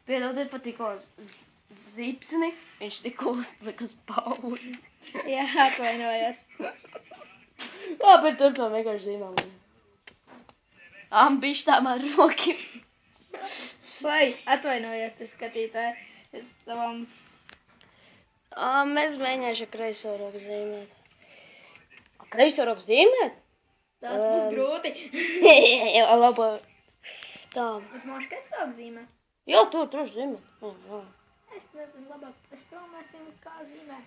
Piedodiet pat tikko zipsni, viņš tikko uzlika uz pauzes. Jā, atvainojos. Labi, turpinām vienkārši zīmām. Bišķām ar rokiem. Vai, atvainojiet, skatītāji, es savam... Mēs mēģināšu kreiso roku zīmēt. Kreiso roku zīmēt? Tas būs grūti. Jā, labi. Tā. Bet moši, kas sāk zīmēt? Jā, tur zīmēt. Jā. Es nezinu, labāk, es filmēsim, kā zīmēt.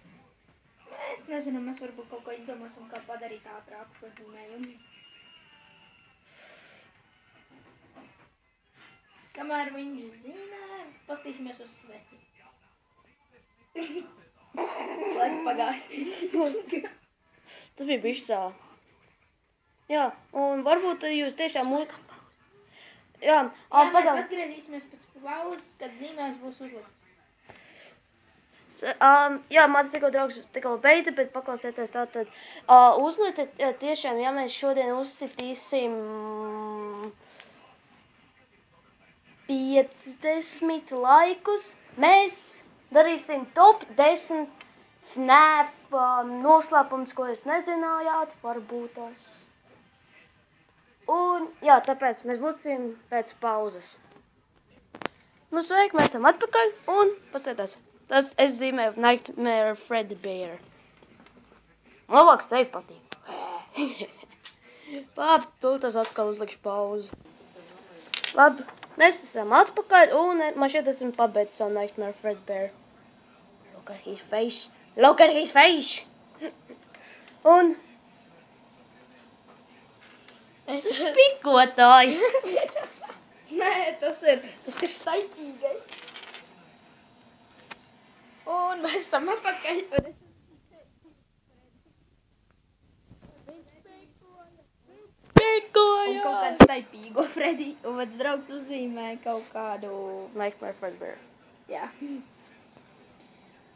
Es nezinu, mēs varbūt kaut ko izdomāsim, kā padarīt ātrāk šo zīmējumu. Kamēr viņš zīmē, pastīsimies uz sveci. Laiks pagājis. Tas bija bišķā. Jā, un varbūt jūs tiešām Jā, mēs atgriezīsimies pēc pauzes, kad zīmējums būs uzlikts. Jā, mans tikko draugs tikko beidza, bet paklausieties tātad. Uzliciet tiešām, ja mēs šodien uzsitīsim 50 laikus, mēs darīsim top 10 FNAF noslēpums, ko jūs nezinājāt, varbūt tās. Un, jā, tāpēc mēs būsim pēc pauzes. Nu, sveiki, mēs esam atpakaļ un pasēties. Tas es zīmēju Nightmare Fredbear. Labāk sevi patīk. Labi, tas atkal uzlikšu pauzi. Labi, mēs esam atpakaļ un man šeit esam pabeidz savu Nightmare Fredbear. Look at his face. Look at his face. Un... Es esmu pikotāji. Nē, tas ir saipīgais. Un mēs esam apakaļ. Pikoja! Un kaut kādu saipīgo Freddy. Un mans draugs uzzīmē kaut kādu... Nightmare Fredbear. Jā.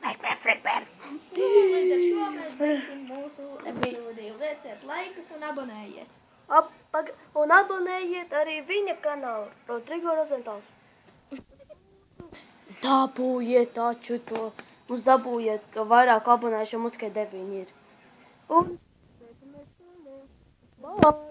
Nightmare Fredbear. Līdz ar šo mēs beigsim mūsu epizodi. Lieciet laikus un abonējiet. Un abonējiet arī viņa kanālu, Rodrigo Rozentāls. Dabūjiet taču to. Mums dabūjiet to vairāk abonējuši, mums tikai 9 ir. Un... Bye!